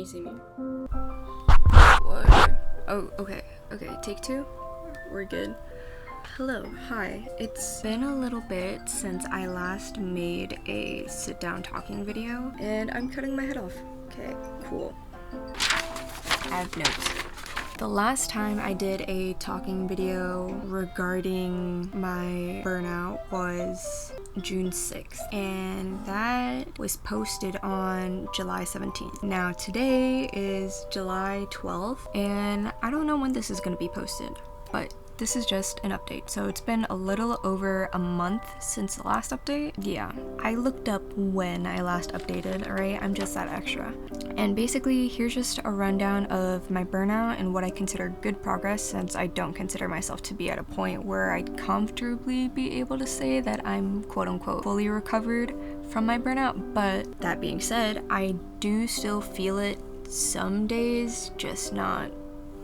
you see me? What? Oh, okay. Okay, take two. We're good. Hello, hi. It's been a little bit since I last made a sit-down talking video, and I'm cutting my head off. Okay, cool. I have notes. The last time I did a talking video regarding my burnout was June 6th, and that was posted on July 17th. Now today is July 12th, and I don't know when this is going to be posted, but this is just an update. So it's been a little over a month since the last update. Yeah, I looked up when I last updated, alright? I'm just that extra. And basically, here's just a rundown of my burnout and what I consider good progress, since I don't consider myself to be at a point where I'd comfortably be able to say that I'm quote-unquote fully recovered from my burnout. But that being said, I do still feel it some days, just not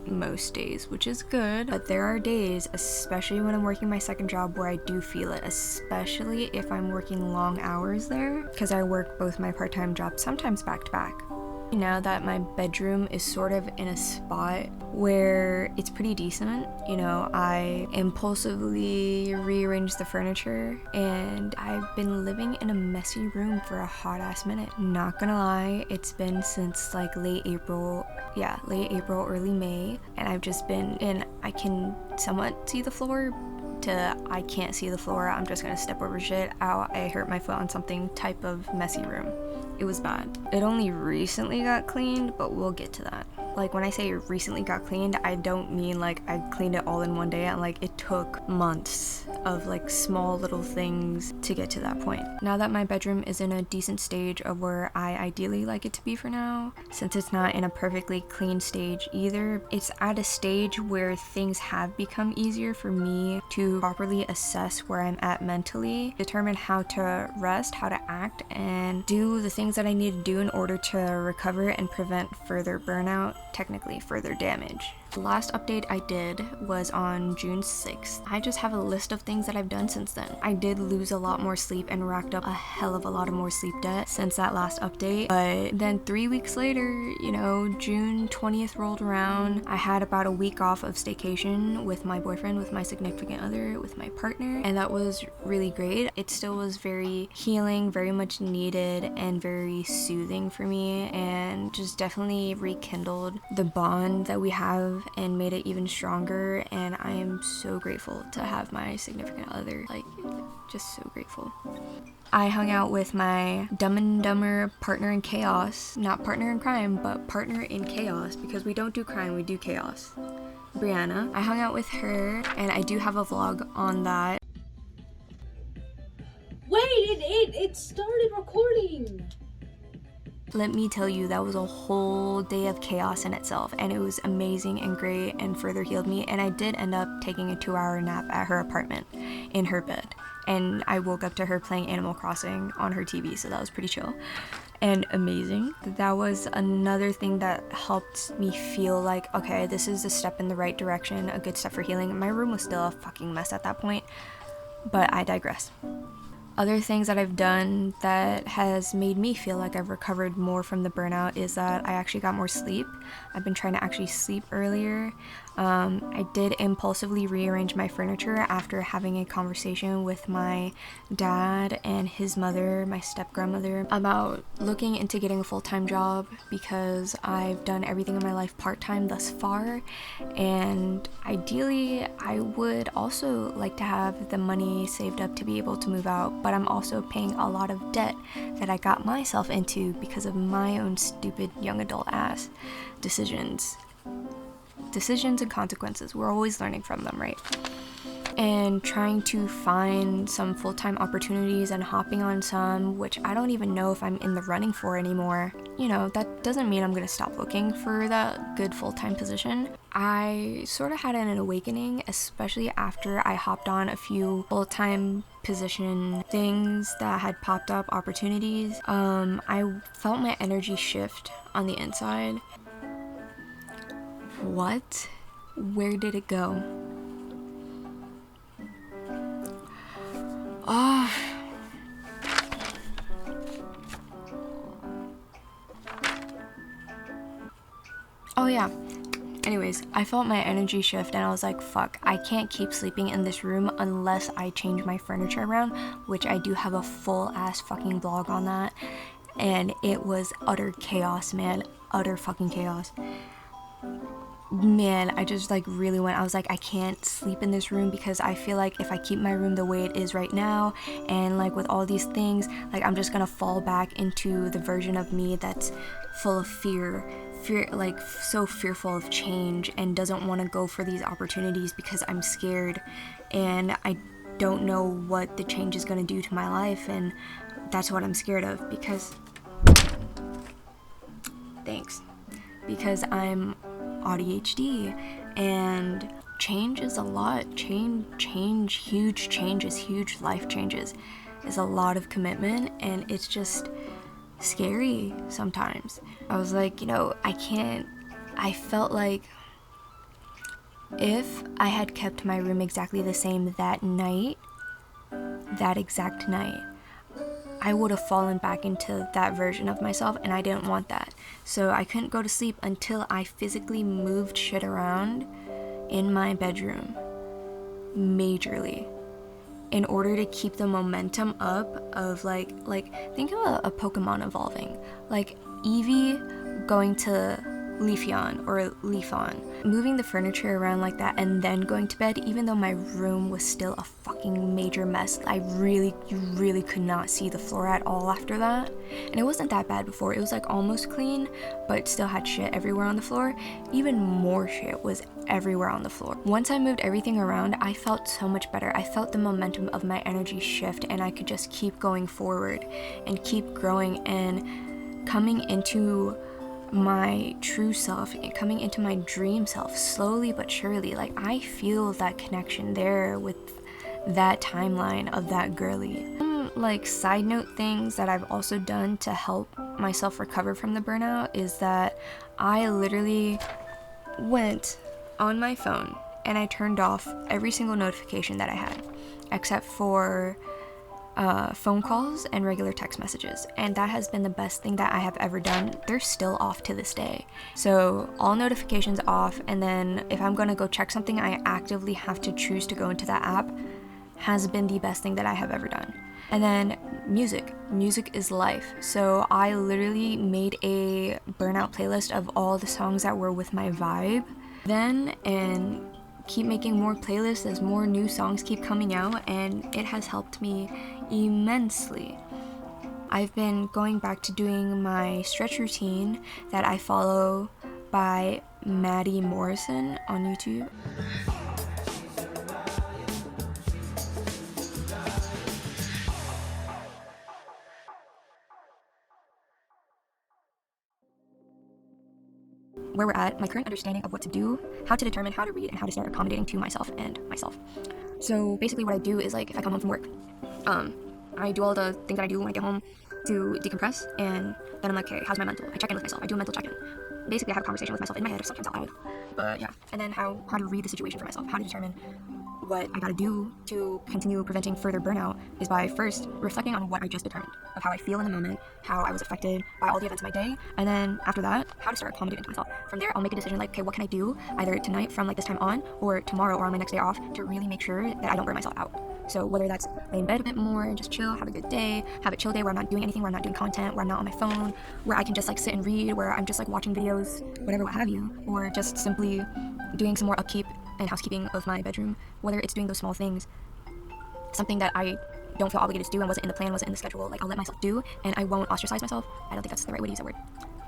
most days, which is good. But there are days, especially when I'm working my second job, where I do feel it, especially if I'm working long hours there, because I work both my part-time jobs sometimes back to back. Now that my bedroom is sort of in a spot where it's pretty decent, you know, I impulsively rearrange the furniture, and I've been living in a messy room for a hot ass minute. Not gonna lie, it's been since like late April, early May, and I've just been in, I can somewhat see the floor to I can't see the floor, I'm just gonna step over shit, ow, I hurt my foot on something type of messy room. It was bad. It only recently got cleaned, but we'll get to that. Like, when I say it recently got cleaned, I don't mean like I cleaned it all in one day, and like it took months of like small little things to get to that point. Now that my bedroom is in a decent stage of where I ideally like it to be for now, since it's not in a perfectly clean stage either, it's at a stage where things have become easier for me to properly assess where I'm at mentally, determine how to rest, how to act, and do the things that I need to do in order to recover and prevent further burnout, technically further damage. The last update I did was on June 6th. I just have a list of things that I've done since then. I did lose a lot more sleep and racked up a hell of a lot of more sleep debt since that last update, but then 3 weeks later, you know, June 20th rolled around. I had about a week off of staycation with my boyfriend, with my significant other, with my partner, and that was really great. It still was very healing, very much needed, and very soothing for me, and just definitely rekindled the bond that we have and made it even stronger. And I am so grateful to have my significant other, like, just so grateful. I hung out with my Dumb and Dumber partner in chaos, not partner in crime, but partner in chaos, because we don't do crime, we do chaos. Brianna. I hung out with her, and I do have a vlog on that. Wait, it started recording! Let me tell you, that was a whole day of chaos in itself, and it was amazing and great and further healed me. And I did end up taking a 2-hour nap at her apartment in her bed, and I woke up to her playing Animal Crossing on her TV, so that was pretty chill and amazing. That was another thing that helped me feel like, okay, this is a step in the right direction, a good step for healing. My room was still a fucking mess at that point, but I digress. Other things that I've done that has made me feel like I've recovered more from the burnout is that I actually got more sleep. I've been trying to actually sleep earlier. I did impulsively rearrange my furniture after having a conversation with my dad and his mother, my step-grandmother, about looking into getting a full-time job, because I've done everything in my life part-time thus far, and ideally I would also like to have the money saved up to be able to move out, but I'm also paying a lot of debt that I got myself into because of my own stupid young adult ass decisions and consequences. We're always learning from them, right? And trying to find some full-time opportunities and hopping on some, which I don't even know if I'm in the running for anymore. You know, that doesn't mean I'm gonna stop looking for that good full-time position. I sort of had an awakening, especially after I hopped on a few full-time position things that had popped up, opportunities. I felt my energy shift on the inside. What? Where did it go? Oh. yeah. Anyways, I felt my energy shift and I was like, fuck, I can't keep sleeping in this room unless I change my furniture around, which I do have a full ass fucking vlog on that. And it was utter chaos, man. Utter fucking chaos. Man, I just like really went, I was like, I can't sleep in this room because I feel like if I keep my room the way it is right now and like with all these things, like I'm just gonna fall back into the version of me that's full of fear, like so fearful of change and doesn't want to go for these opportunities because I'm scared and I don't know what the change is gonna do to my life, and that's what I'm scared of because I'm ADHD, and change is a lot. Huge changes, huge life changes is a lot of commitment, and it's just scary sometimes. I was like, I felt like if I had kept my room exactly the same that exact night, I would have fallen back into that version of myself, and I didn't want that. So I couldn't go to sleep until I physically moved shit around in my bedroom majorly in order to keep the momentum up of like think of a Pokemon evolving, like Eevee going to Leafeon or Leafon, moving the furniture around like that and then going to bed, even though my room was still a fucking major mess. You really could not see the floor at all after that. And it wasn't that bad before. It was like almost clean, but still had shit everywhere on the floor. Even more shit was everywhere on the floor. Once I moved everything around, I felt so much better. I felt the momentum of my energy shift, and I could just keep going forward and keep growing and coming into my true self and coming into my dream self slowly but surely. Like, I feel that connection there with that timeline of that girly. Like, side note things that I've also done to help myself recover from the burnout is that I literally went on my phone and I turned off every single notification that I had except for phone calls and regular text messages, and that has been the best thing that I have ever done. They're still off to this day, so all notifications off, and then if I'm gonna go check something, I actively have to choose to go into that app. Has been the best thing that I have ever done. And then music is life, so I literally made a burnout playlist of all the songs that were with my vibe then, and keep making more playlists as more new songs keep coming out, and it has helped me immensely. I've been going back to doing my stretch routine that I follow by Maddie Morrison on YouTube. Where we're at, my current understanding of what to do, how to determine how to read, and how to start accommodating to myself and myself. So basically what I do is, like, if I come home from work, I do all the things that I do when I get home to decompress, and then I'm like, okay, how's my mental? I check in with myself. I do a mental check-in. Basically, I have a conversation with myself in my head or sometimes out loud. But yeah, and then how to read the situation for myself, how to determine what I gotta do to continue preventing further burnout is by first reflecting on what I just determined, of how I feel in the moment, how I was affected by all the events of my day, and then after that, how to start accommodating to myself. From there, I'll make a decision like, okay, what can I do either tonight from like this time on, or tomorrow or on my next day off, to really make sure that I don't burn myself out. So whether that's lay in bed a bit more and just chill, have a good day, have a chill day where I'm not doing anything, where I'm not doing content, where I'm not on my phone, where I can just like sit and read, where I'm just like watching videos, whatever, what have you, or just simply doing some more upkeep and housekeeping of my bedroom, whether it's doing those small things, something that I don't feel obligated to do and wasn't in the plan, wasn't in the schedule, like I'll let myself do, and I won't ostracize myself. I don't think that's the right way to use that word.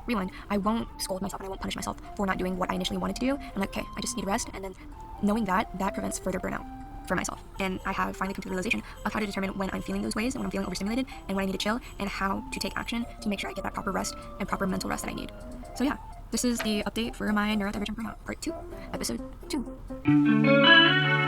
Rewind. I won't scold myself and I won't punish myself for not doing what I initially wanted to do. I'm like, okay, I just need rest, and then knowing that prevents further burnout for myself. And I have finally come to the realization of how to determine when I'm feeling those ways and when I'm feeling overstimulated and when I need to chill, and how to take action to make sure I get that proper rest and proper mental rest that I need. So yeah, this is the update for my neurodivergent burnout part 2, episode 2.